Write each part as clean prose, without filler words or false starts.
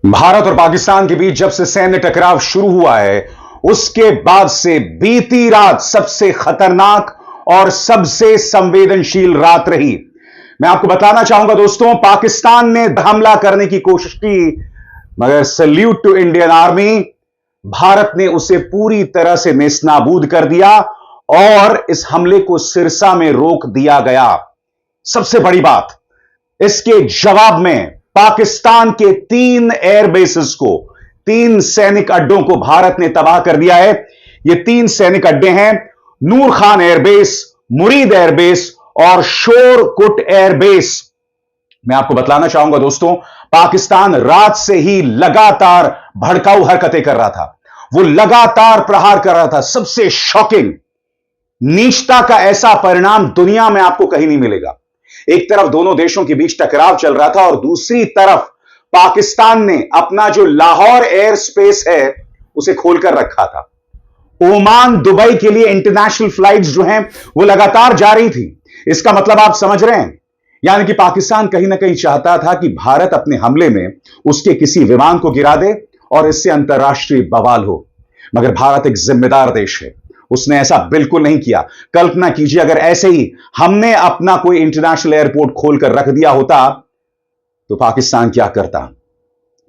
भारत और पाकिस्तान के बीच जब से सैन्य टकराव शुरू हुआ है, उसके बाद से बीती रात सबसे खतरनाक और सबसे संवेदनशील रात रही। मैं आपको बताना चाहूंगा दोस्तों, पाकिस्तान ने हमला करने की कोशिश की, मगर salute to Indian army, Bharat ने उसे पूरी तरह से नेस्तनाबूद कर दिया और इस हमले को सिरसा में रोक दिया गया। सबसे बड़ी बात, इसके जवाब में पाकिस्तान के 3 एयरबेसेस को, 3 सैनिक अड्डों को भारत ने तबाह कर दिया है। ये 3 सैनिक अड्डे हैं: नूर खान एयरबेस, मुरीद एयरबेस और शोरकुट एयरबेस। मैं आपको बतलाना चाहूंगा दोस्तों, पाकिस्तान रात से ही लगातार भड़काऊ हरकतें कर रहा था। वो लगातार प्रहार कर रहा था। सबसे शॉकिंग, नीचता का ऐसा परिणाम दुनिया में आपको कहीं नहीं मिलेगा। एक तरफ दोनों देशों के बीच टकराव चल रहा था और दूसरी तरफ पाकिस्तान ने अपना जो लाहौर एयर स्पेस है उसे खोलकर रखा था। ओमान, दुबई के लिए इंटरनेशनल फ्लाइट्स जो हैं वो लगातार जा रही थी। इसका मतलब आप समझ रहे हैं, यानी कि पाकिस्तान कहीं ना कहीं चाहता था कि भारत अपने हमले में उसके किसी विमान को गिरा दे और इससे अंतर्राष्ट्रीय बवाल हो। मगर भारत एक जिम्मेदार देश है, उसने ऐसा बिल्कुल नहीं किया। कल्पना कीजिए, अगर ऐसे ही हमने अपना कोई इंटरनेशनल एयरपोर्ट खोलकर रख दिया होता तो पाकिस्तान क्या करता।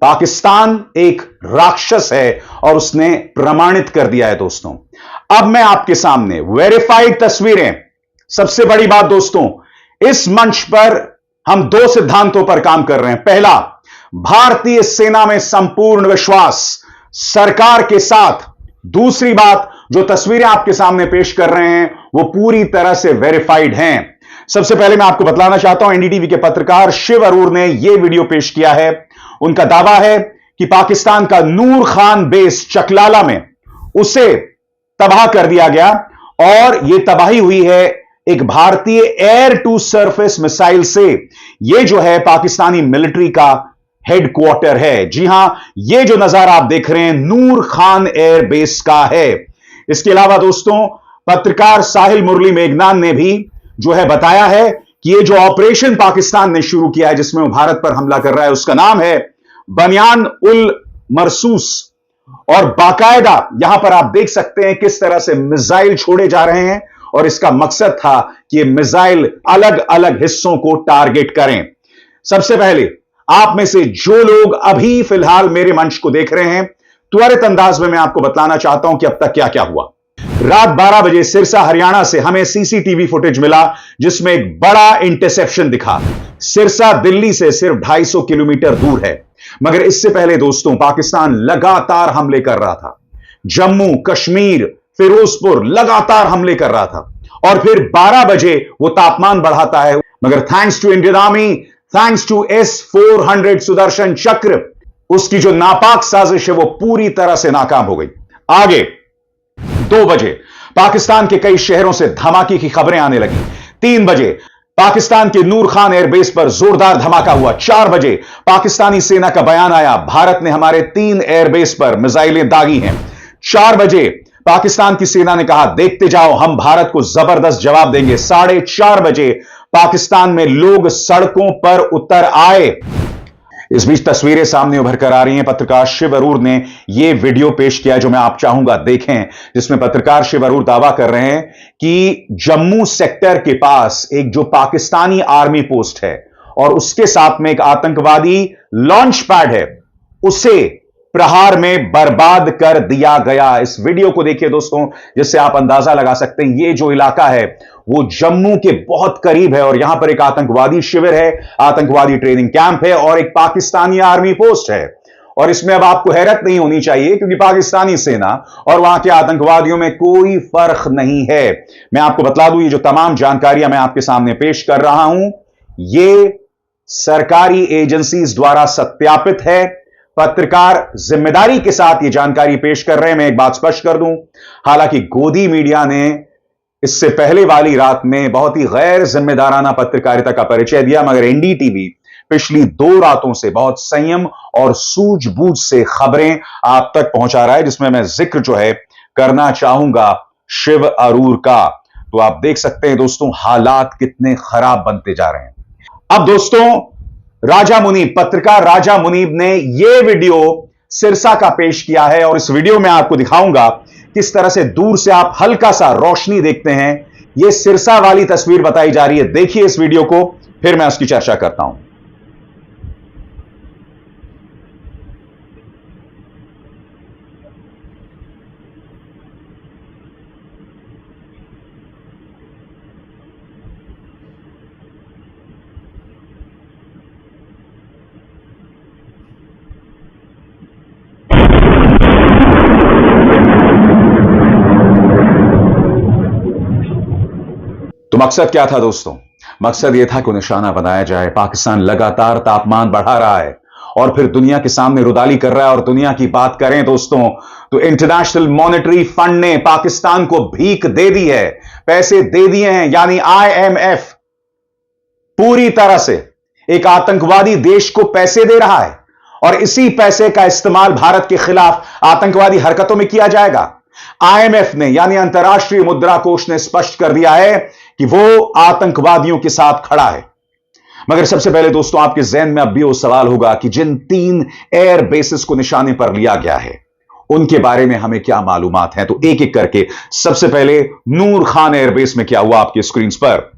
पाकिस्तान एक राक्षस है और उसने प्रमाणित कर दिया है दोस्तों। अब मैं आपके सामने वेरीफाइड तस्वीरें। सबसे बड़ी बात दोस्तों, इस मंच पर हम 2 सिद्धांतों पर काम कर रहे हैं। पहला, भारतीय सेना में संपूर्ण विश्वास, सरकार के साथ। दूसरी बात, जो तस्वीरें आपके सामने पेश कर रहे हैं वो पूरी तरह से वेरीफाइड हैं। सबसे पहले मैं आपको बतलाना चाहता हूं, एनडीटीवी के पत्रकार शिव अरूर ने यह वीडियो पेश किया है। उनका दावा है कि पाकिस्तान का नूर खान बेस चकलाला में उसे तबाह कर दिया गया और यह तबाही हुई है एक भारतीय एयर टू सरफेस मिसाइल से। यह जो है पाकिस्तानी मिलिट्री का हेडक्वार्टर है। जी हां, यह जो नजारा आप देख रहे हैं नूर खान एयर बेस का है। इसके अलावा दोस्तों, पत्रकार साहिल मुरली मेघनान ने भी जो है बताया है कि यह जो ऑपरेशन पाकिस्तान ने शुरू किया है जिसमें वो भारत पर हमला कर रहा है, उसका नाम है बनियान उल मरसूस। और बाकायदा यहां पर आप देख सकते हैं किस तरह से मिसाइल छोड़े जा रहे हैं और इसका मकसद था कि ये मिसाइल अलग अलग हिस्सों को टारगेट करें। सबसे पहले आप में से जो लोग अभी फिलहाल मेरे मंच को देख रहे हैं, त्वरित अंदाज में मैं आपको बताना चाहता हूं कि अब तक क्या क्या हुआ। रात 12 बजे सिरसा हरियाणा से हमें सीसीटीवी फुटेज मिला जिसमें एक बड़ा इंटरसेप्शन दिखा। सिरसा दिल्ली से सिर्फ 250 किलोमीटर दूर है। मगर इससे पहले दोस्तों, पाकिस्तान लगातार हमले कर रहा था। जम्मू, कश्मीर, फिरोजपुर लगातार हमले कर रहा था और फिर 12 बजे वो तापमान बढ़ाता है। मगर thanks to Indian army, thanks to S-400 Sudarshan Chakra, उसकी जो नापाक साजिश है वो पूरी तरह से नाकाम हो गई। आगे 2 बजे पाकिस्तान के कई शहरों से धमाके की खबरें आने लगी। 3 बजे पाकिस्तान के नूर खान एयरबेस पर जोरदार धमाका हुआ। 4 बजे पाकिस्तानी सेना का बयान आया, भारत ने हमारे 3 एयरबेस पर मिसाइलें दागी हैं। 4 बजे पाकिस्तान की सेना ने कहा, देखते जाओ, हम भारत को जबरदस्त जवाब देंगे। 4:30 बजे पाकिस्तान में लोग सड़कों पर उतर आए। इस बीच तस्वीरें सामने उभर कर आ रही हैं। पत्रकार शिव अरूर ने यह वीडियो पेश किया जो मैं आप चाहूंगा देखें, जिसमें पत्रकार शिव अरूर दावा कर रहे हैं कि जम्मू सेक्टर के पास एक जो पाकिस्तानी आर्मी पोस्ट है और उसके साथ में एक आतंकवादी लॉन्च पैड है, उसे प्रहार में बर्बाद कर दिया गया। इस वीडियो को देखिए दोस्तों, जिससे आप अंदाजा लगा सकते हैं ये जो इलाका है वो जम्मू के बहुत करीब है और यहां पर एक आतंकवादी शिविर है, आतंकवादी ट्रेनिंग कैंप है और एक पाकिस्तानी आर्मी पोस्ट है। और इसमें अब आपको हैरत नहीं होनी चाहिए क्योंकि पाकिस्तानी सेना और वहां के आतंकवादियों में कोई फर्क नहीं है। मैं आपको बतला दूं, ये जो तमाम जानकारियां मैं आपके सामने पेश कर रहा हूं, ये सरकारी एजेंसीज द्वारा सत्यापित है। पत्रकार जिम्मेदारी के साथ यह जानकारी पेश कर रहे हैं। मैं एक बात स्पष्ट कर दूं, हालांकि गोदी मीडिया ने इससे पहले वाली रात में बहुत ही गैर जिम्मेदाराना पत्रकारिता का परिचय दिया, मगर एनडीटीवी पिछली 2 रातों से बहुत संयम और सूझबूझ से खबरें आप तक पहुंचा रहा है, जिसमें मैं जिक्र जो है करना चाहूंगा शिव अरूर का। तो आप देख सकते हैं दोस्तों, हालात कितने खराब बनते जा रहे हैं। अब दोस्तों, राजा मुनीब, पत्रकार राजा मुनीब ने यह वीडियो सिरसा का पेश किया है और इस वीडियो में आपको दिखाऊंगा किस तरह से दूर से आप हल्का सा रोशनी देखते हैं। यह सिरसा वाली तस्वीर बताई जा रही है। देखिए इस वीडियो को, फिर मैं उसकी चर्चा करता हूं। तो मकसद क्या था दोस्तों? मकसद यह था कि निशाना बनाया जाए। पाकिस्तान लगातार तापमान बढ़ा रहा है और फिर दुनिया के सामने रुदाली कर रहा है। और दुनिया की बात करें दोस्तों तो इंटरनेशनल मॉनेटरी फंड ने पाकिस्तान को भीख दे दी है, पैसे दे दिए हैं। यानी IMF पूरी तरह से एक आतंकवादी देश को पैसे दे रहा है और इसी पैसे का इस्तेमाल भारत के खिलाफ आतंकवादी हरकतों में किया जाएगा। IMF ने यानी अंतर्राष्ट्रीय मुद्रा कोष ने स्पष्ट कर दिया है कि वो आतंकवादियों के साथ खड़ा है। मगर सबसे पहले दोस्तों आपके ज़हन में अब भी वो सवाल होगा कि जिन 3 एयर बेसिस को निशाने पर लिया गया है उनके बारे में हमें क्या मालूमात हैं। तो एक एक करके सबसे पहले नूर खान एयरबेस में क्या हुआ आपकी स्क्रीन पर।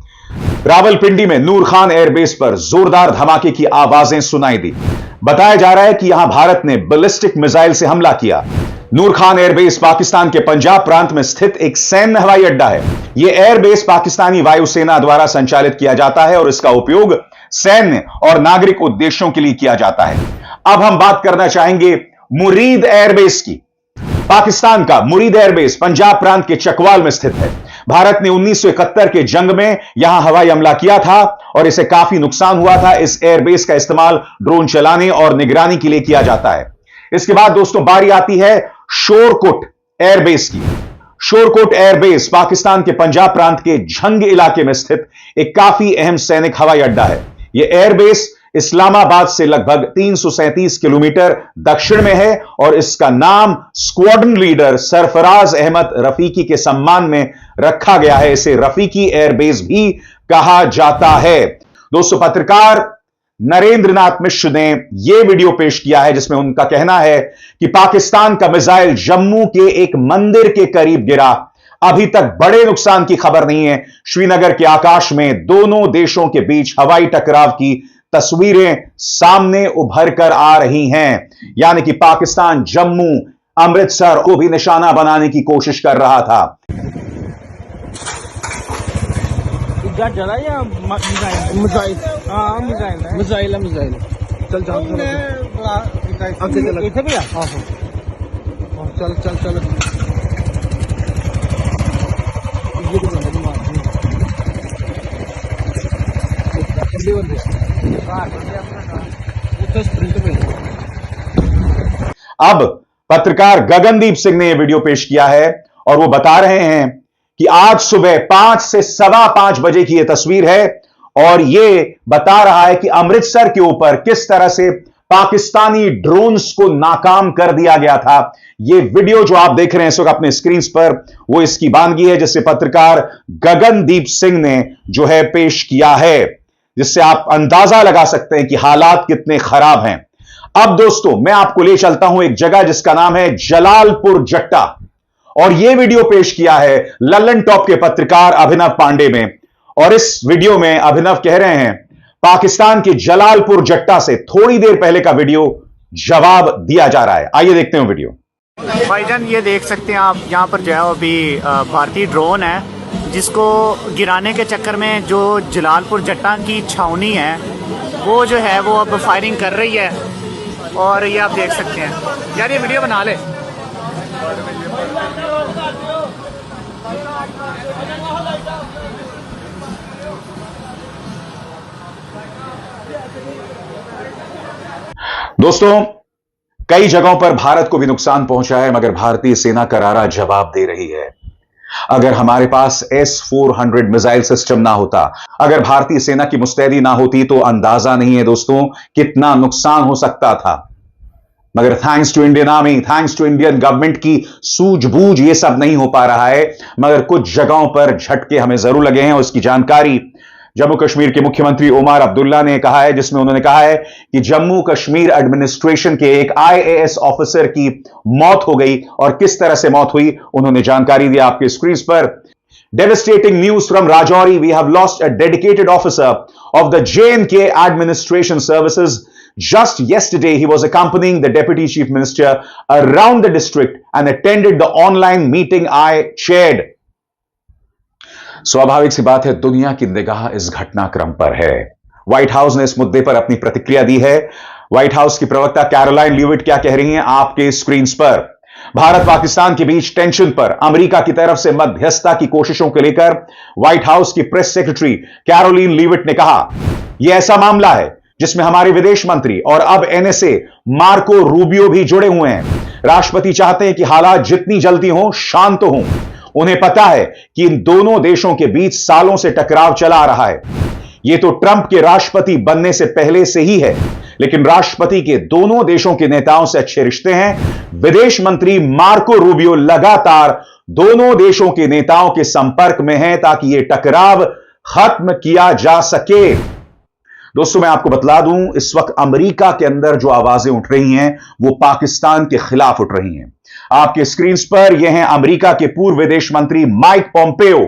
रावलपिंडी में नूर खान एयरबेस पर जोरदार धमाके की आवाजें सुनाई दी। बताया जा रहा है कि यहां भारत ने बैलिस्टिक मिसाइल से हमला किया। नूर खान एयरबेस पाकिस्तान के पंजाब प्रांत में स्थित एक सैन्य हवाई अड्डा है। यह एयरबेस पाकिस्तानी वायुसेना द्वारा संचालित किया जाता है और इसका उपयोग सैन्य और नागरिक उद्देश्यों के लिए किया जाता है। अब हम बात करना चाहेंगे मुरीद एयरबेस की। पाकिस्तान का मुरीद एयरबेस पंजाब प्रांत के चकवाल में स्थित है। भारत ने 1971 के जंग में यहां हवाई हमला किया था और इसे काफी नुकसान हुआ था। इस एयरबेस का इस्तेमाल ड्रोन चलाने और निगरानी के लिए किया जाता है। इसके बाद दोस्तों बारी आती है शोरकोट एयरबेस की। शोरकोट एयरबेस पाकिस्तान के पंजाब प्रांत के झंग इलाके में स्थित एक काफी अहम सैनिक हवाई अड्डा है। यह एयरबेस इस्लामाबाद से लगभग 337 किलोमीटर दक्षिण में है और इसका नाम स्क्वाड्रन लीडर सरफराज अहमद रफीकी के सम्मान में रखा गया है। इसे रफीकी एयरबेस भी कहा जाता है। दोस्तों पत्रकार नरेंद्र नाथ मिश्र ने यह वीडियो पेश किया है जिसमें उनका कहना है कि पाकिस्तान का मिसाइल जम्मू के एक मंदिर के करीब गिरा। अभी तक बड़े नुकसान की खबर नहीं है। श्रीनगर के आकाश में दोनों देशों के बीच हवाई टकराव की तस्वीरें सामने उभर कर आ रही हैं। यानी कि पाकिस्तान जम्मू अमृतसर को भी निशाना बनाने की कोशिश कर रहा था। जला या मिसाइल हाँ मिसाइल चल चल आगे चल इथे भी हां चल चल चल ये तो बंदे मार दिए बंदे तो स्प्रिंट में। अब पत्रकार गगनदीप सिंह ने यह वीडियो पेश किया है और वो बता रहे हैं कि आज सुबह 5 से 5:15 बजे की यह तस्वीर है और यह बता रहा है कि अमृतसर के ऊपर किस तरह से पाकिस्तानी ड्रोन्स को नाकाम कर दिया गया था। यह वीडियो जो आप देख रहे हैं इस वक्त अपने स्क्रीन पर वो इसकी बानगी है जिसे पत्रकार गगनदीप सिंह ने जो है पेश किया है, जिससे आप अंदाजा लगा सकते हैं कि हालात कितने खराब हैं। अब दोस्तों मैं आपको ले चलता हूं एक जगह जिसका नाम है जलालपुर जट्टा और यह वीडियो पेश किया है लल्लन टॉप के पत्रकार अभिनव पांडे में। और इस वीडियो में अभिनव कह रहे हैं पाकिस्तान के जलालपुर जट्टा से थोड़ी देर पहले का वीडियो जवाब दिया जा रहा है। आइए देखते हैं वीडियो। भाईजान ये देख सकते हैं आप यहाँ पर जो है अभी भारतीय ड्रोन है जिसको गिराने के चक्कर में जो जलालपुर जट्टा की छावनी है वो जो है वो अब फायरिंग कर रही है और ये आप देख सकते हैं। यार ये वीडियो बना ले। दोस्तों कई जगहों पर भारत को भी नुकसान पहुंचा है मगर भारतीय सेना करारा जवाब दे रही है। अगर हमारे पास S-400 मिसाइल सिस्टम ना होता, अगर भारतीय सेना की मुस्तैदी ना होती तो अंदाजा नहीं है दोस्तों कितना नुकसान हो सकता था। मगर thanks to Indian army, thanks to Indian government की सूझबूझ ये सब नहीं हो पा रहा है। मगर कुछ जगहों पर झटके हमें जरूर लगे हैं, उसकी जानकारी जम्मू कश्मीर के मुख्यमंत्री उमर अब्दुल्ला ने कहा है, जिसमें उन्होंने कहा है कि जम्मू कश्मीर एडमिनिस्ट्रेशन के एक IAS ऑफिसर की मौत हो गई और किस तरह से मौत हुई उन्होंने जानकारी दी आपके स्क्रीन पर। Devastating news from Rajouri. We have lost a dedicated officer of the J&K Administration Services. Just yesterday, he was accompanying the Deputy Chief Minister around the district and attended the online meeting I chaired. स्वाभाविक सी बात है, दुनिया की निगाह इस घटनाक्रम पर है। व्हाइट हाउस ने इस मुद्दे पर अपनी प्रतिक्रिया दी है। व्हाइट हाउस की प्रवक्ता कैरोलाइन लीविट क्या कह रही हैं आपके स्क्रीन पर। भारत पाकिस्तान के बीच टेंशन पर अमेरिका की तरफ से मध्यस्थता की कोशिशों को लेकर व्हाइट हाउस की प्रेस सेक्रेटरी कैरोलिन लीविट ने कहा, यह ऐसा मामला है जिसमें हमारे विदेश मंत्री और अब NSA मार्को रूबियो भी जुड़े हुए हैं। राष्ट्रपति चाहते हैं कि हालात जितनी जल्दी हों शांत हों। उन्हें पता है कि इन दोनों देशों के बीच सालों से टकराव चला आ रहा है। यह तो ट्रंप के राष्ट्रपति बनने से पहले से ही है, लेकिन राष्ट्रपति के दोनों देशों के नेताओं से अच्छे रिश्ते हैं। विदेश मंत्री मार्को रूबियो लगातार दोनों देशों के नेताओं के संपर्क में हैं ताकि यह टकराव खत्म किया जा सके। दोस्तों, मैं आपको बतला दूं, इस वक्त अमेरिका के अंदर जो आवाजें उठ रही हैं वो पाकिस्तान के खिलाफ उठ रही हैं। आपके स्क्रीन पर यह हैं अमेरिका के पूर्व विदेश मंत्री माइक पोम्पेयो।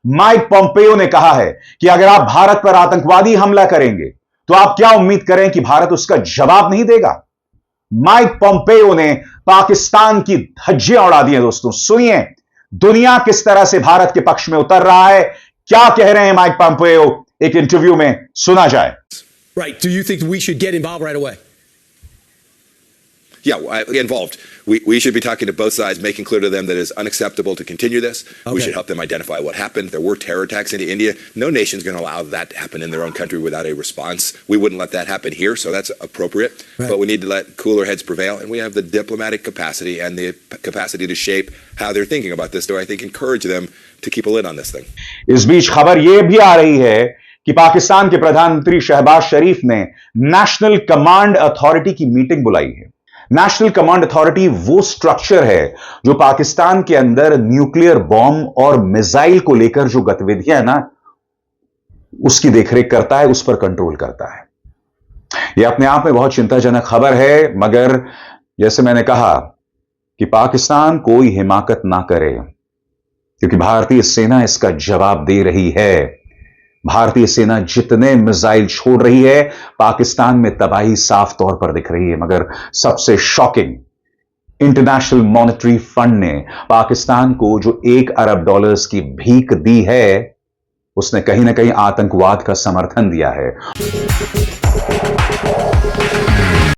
माइक पोम्पेयो ने कहा है कि अगर आप भारत पर आतंकवादी हमला करेंगे तो आप क्या उम्मीद करें कि भारत उसका जवाब नहीं देगा। माइक पोम्पेयो ने पाकिस्तान की धज्जियां उड़ा दी हैं। दोस्तों सुनिए दुनिया किस तरह से भारत के पक्ष में उतर रहा है, क्या कह रहे हैं माइक पोम्पेयो, एक इंटरव्यू में सुना जाए। Right. Do you think we should get involved right away? Yeah, involved. We should be talking to both sides, making clear to them that it is unacceptable to continue this. Okay. We should help them identify what happened. There were terror attacks into India. No nation's going to allow that to happen in their own country without a response. We wouldn't let that happen here, so that's appropriate. Right. But we need to let cooler heads prevail, and we have the diplomatic capacity and the capacity to shape how they're thinking about this, to, I think, encourage them to keep a lid on this thing. इस बीच खबर यह भी आ रही है कि पाकिस्तान के प्रधानमंत्री शहबाज शरीफ ने नेशनल कमांड अथॉरिटी की मीटिंग बुलाई है। नेशनल कमांड अथॉरिटी वो स्ट्रक्चर है जो पाकिस्तान के अंदर न्यूक्लियर बॉम्ब और मिसाइल को लेकर जो गतिविधियां है ना, उसकी देखरेख करता है, उस पर कंट्रोल करता है। यह अपने आप में बहुत चिंताजनक खबर है, मगर जैसे मैंने कहा कि पाकिस्तान कोई हिमाकत ना करे, क्योंकि भारतीय सेना इसका जवाब दे रही है। भारतीय सेना जितने मिसाइल छोड़ रही है, पाकिस्तान में तबाही साफ तौर पर दिख रही है। मगर सबसे शॉकिंग, इंटरनेशनल मॉनेटरी फंड ने पाकिस्तान को जो $1 अरब की भीख दी है, उसने कहीं ना कहीं आतंकवाद का समर्थन दिया है।